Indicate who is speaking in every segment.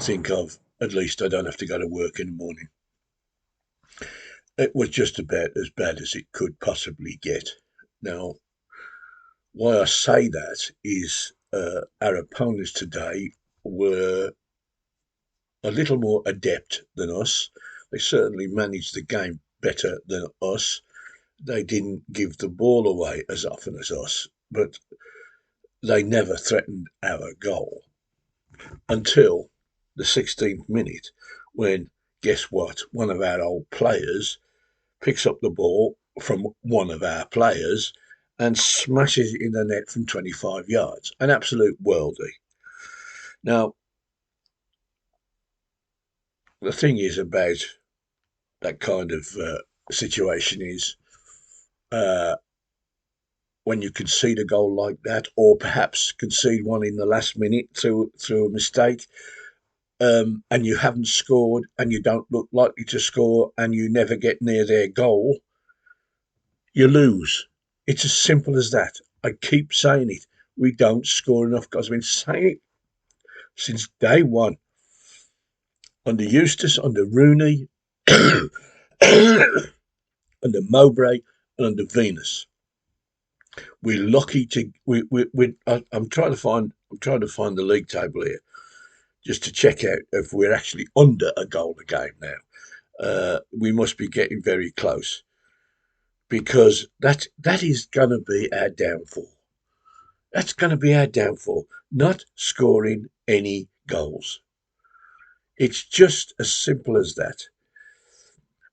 Speaker 1: think of, at least I don't have to go to work in the morning. It was just about as bad as it could possibly get. Now, why I say that is our opponents today were a little more adept than us. They certainly managed the game better than us. They didn't give the ball away as often as us, but they never threatened our goal until the 16th minute when, guess what, one of our old players picks up the ball from one of our players and smashes it in the net from 25 yards. An absolute worldie. Now, the thing is about that kind of situation is uh, when you concede a goal like that, or perhaps concede one in the last minute through a mistake, and you haven't scored, and you don't look likely to score, and you never get near their goal, you lose. It's as simple as that. I keep saying it. We don't score enough goals. I've been saying it since day one. Under Eustace, under Rooney, under Mowbray, and under Venus. We're lucky to. I'm trying to find. I'm trying to find the league table here, just to check out if we're actually under a goal a game now. We must be getting very close, because that is going to be our downfall. That's going to be our downfall. Not scoring any goals. It's just as simple as that.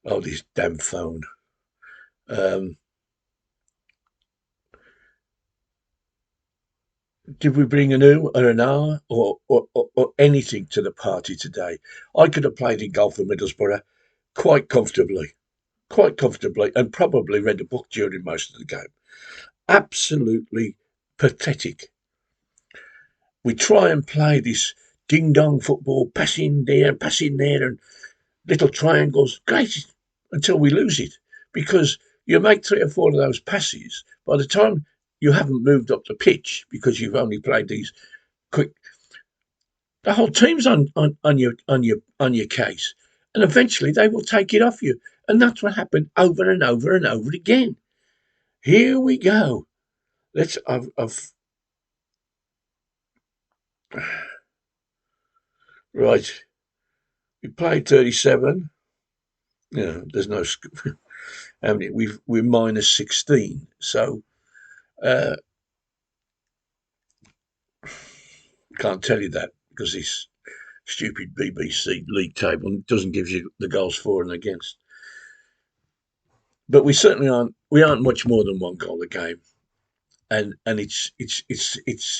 Speaker 1: Oh, this damn phone. Um, did we bring a new or an hour or anything to the party today? I could have played in golf for Middlesbrough quite comfortably, and probably read a book during most of the game. Absolutely pathetic. We try and play this ding dong football, passing there, passing there, and little triangles. Great, until we lose it, because you make 3 or 4 of those passes. By the time you haven't moved up the pitch, because you've only played these quick, the whole team's on your case, and eventually they will take it off you, and that's what happened over and over and over again. Here we go. I've right. We played 37. Yeah, there's no. How many? We're minus 16. So uh, can't tell you that, because this stupid BBC league table doesn't give you the goals for and against. But we certainly aren't. We aren't much more than one goal a game, and it's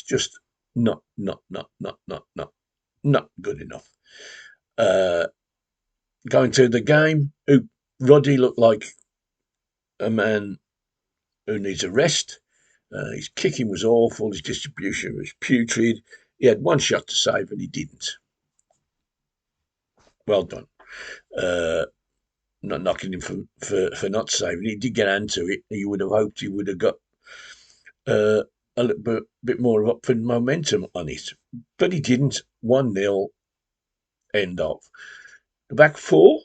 Speaker 1: just not good enough. Uh, Going to the game, Roddy looked like a man who needs a rest. His kicking was awful. His distribution was putrid. He had one shot to save, and he didn't. Well done. Uh, Not knocking him for not saving. He did get into it. You would have hoped he would have got uh, a little bit more of upward momentum on it, but he didn't. 1-0, end of. The back four,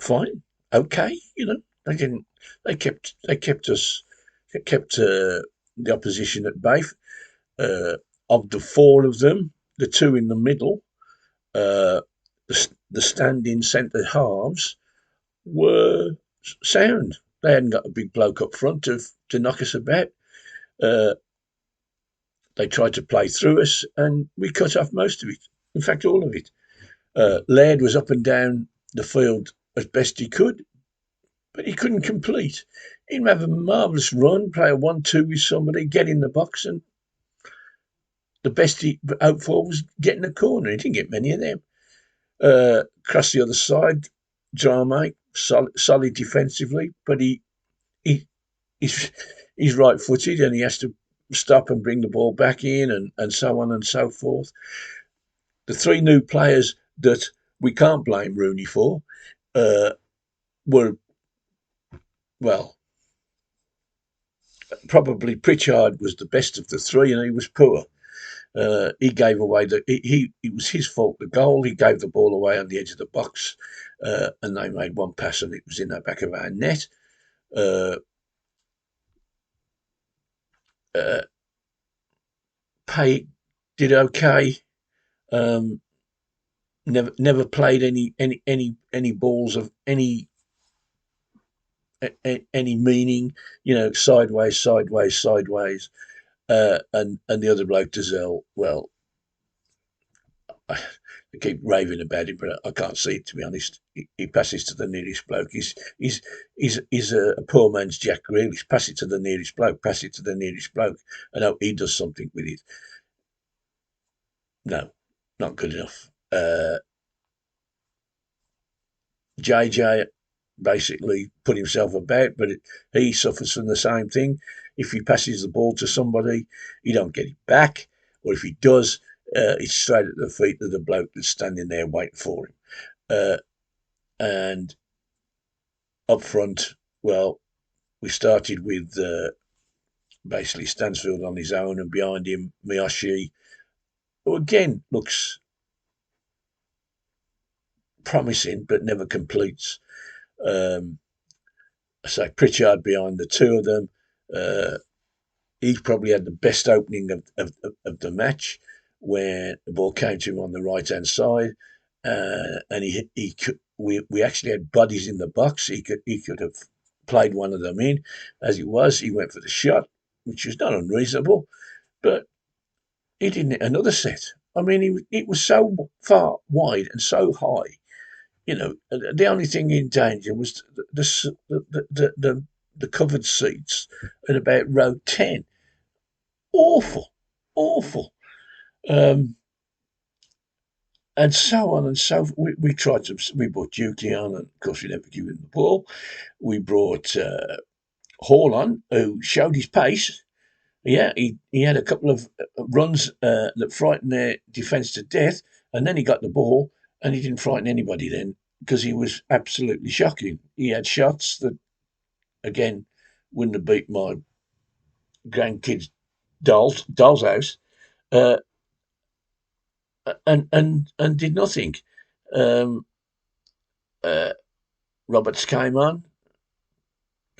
Speaker 1: fine, okay. They didn't. They kept us. They kept the opposition at bay. Uh, of the four of them, the two in the middle, uh, the standing centre halves were sound. They hadn't got a big bloke up front to knock us about. Uh, they tried to play through us, and we cut off most of it. In fact, all of it. Laird was up and down the field as best he could, but he couldn't complete. He'd have a marvellous run, play a 1-2 with somebody, get in the box, and the best he hoped for was getting a corner. He didn't get many of them. Across the other side, Drame, solid defensively, but he's right-footed, and he has to stop and bring the ball back in, and so on and so forth. The three new players that we can't blame Rooney for were, well, probably Pritchard was the best of the three, and he was poor. He gave away it was his fault, the goal. He gave the ball away on the edge of the box, and they made one pass and it was in the back of our net. Uh, uh, Pay did okay. Um, never played any balls of any meaning. Sideways. And the other bloke, Dazelle, well, I keep raving about him, but I can't see it, to be honest. He passes to the nearest bloke. He's a poor man's Jack Grealish. Pass it to the nearest bloke. Pass it to the nearest bloke. And hope he does something with it. No, not good enough. JJ basically put himself about, but he suffers from the same thing. If he passes the ball to somebody, he don't get it back, or if he does, it's straight at the feet of the bloke that's standing there waiting for him. Uh, and up front, well, we started with basically Stansfield on his own, and behind him, Miyoshi, who again looks promising but never completes. Um, so Pritchard behind the two of them. Uh, he probably had the best opening of the match when the ball came to him on the right hand side, and he could, we actually had bodies in the box. He could have played one of them in. As it was, he went for the shot, which was not unreasonable, but he didn't hit another set. I mean, it was so far wide and so high. The only thing in danger was the covered seats at about row 10. Awful, awful. Um, and so on and so forth. We tried to, we brought Dukey on, and of course we never give him the ball. We brought Hall on, who showed his pace. Yeah, he had a couple of runs that frightened their defence to death, and then he got the ball, and he didn't frighten anybody then because he was absolutely shocking. He had shots that, again, wouldn't have beat my grandkids' doll's house. Uh, and did nothing. Um, uh, Roberts came on.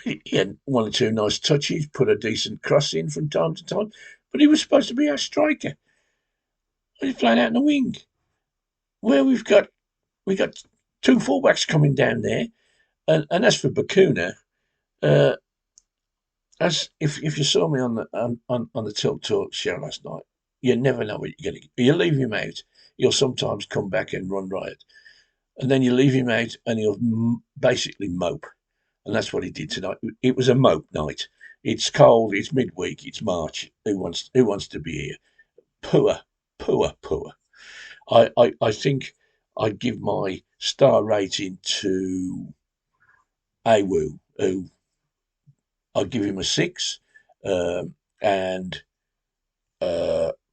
Speaker 1: He had one or two nice touches, put a decent cross in from time to time, but he was supposed to be our striker. He's playing out in the wing, where we got two fullbacks coming down there, and as for Bakuna, uh, as if you saw me on the Tilt Talk show last night, you never know what you're going to get. You leave him out, he'll sometimes come back and run riot. And then you leave him out and he'll basically mope. And that's what he did tonight. It was a mope night. It's cold, it's midweek, it's March. Who wants to be here? Poor, poor. I think I'd give my star rating to Awu, who I'd give him a 6. And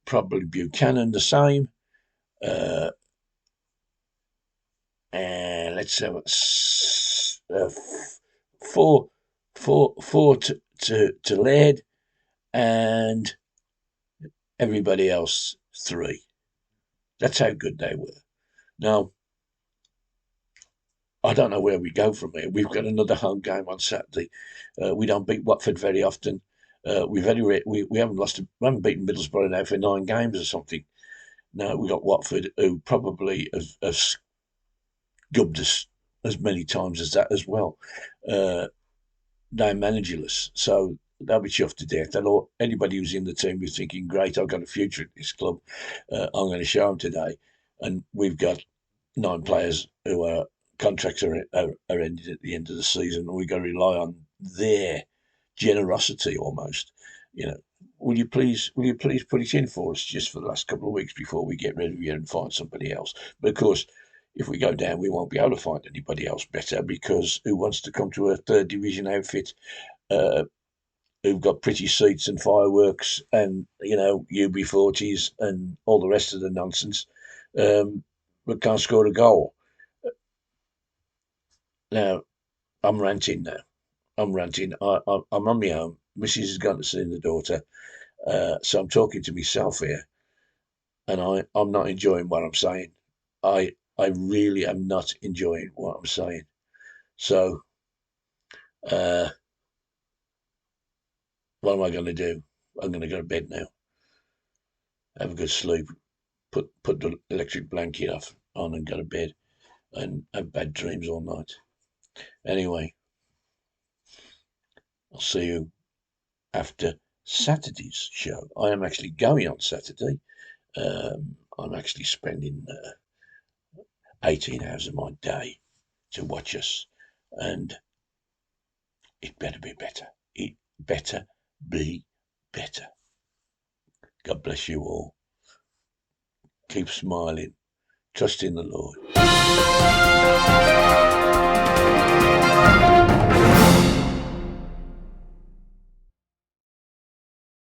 Speaker 1: probably Buchanan the same. Uh, and let's have four, four to Laird, and everybody else 3. That's how good they were. Now, I don't know where we go from here. We've got another home game on Saturday. We don't beat Watford very often. We haven't beaten Middlesbrough now for 9 games or something. Now we got Watford, who probably have gubbed us as many times as that as well. They're managerless, so they'll be chuffed to death. Anybody who's in the team is thinking, "Great, I've got a future at this club. I'm going to show them today." And we've got 9 players who are contracts are ended at the end of the season, and we've got to rely on their generosity almost. You know, will you please put it in for us just for the last couple of weeks before we get rid of you and find somebody else? But of course, if we go down, we won't be able to find anybody else better, because who wants to come to a third division outfit uh, who've got pretty seats and fireworks and UB40s and all the rest of the nonsense, but can't score a goal? Now I'm ranting now. I'm ranting. I'm on my own. Mrs. has gone to see the daughter, so I'm talking to myself here. and I'm not enjoying what I'm saying. I really am not enjoying what I'm saying. So, uh, what am I going to do? I'm going to go to bed now, have a good sleep, put the electric blanket off on, and go to bed, and have bad dreams all night. Anyway, I'll see you after Saturday's show. I am actually going on Saturday. I'm actually spending 18 hours of my day to watch us, and it better be better. It better be better. God bless you all. Keep smiling. Trust in the Lord.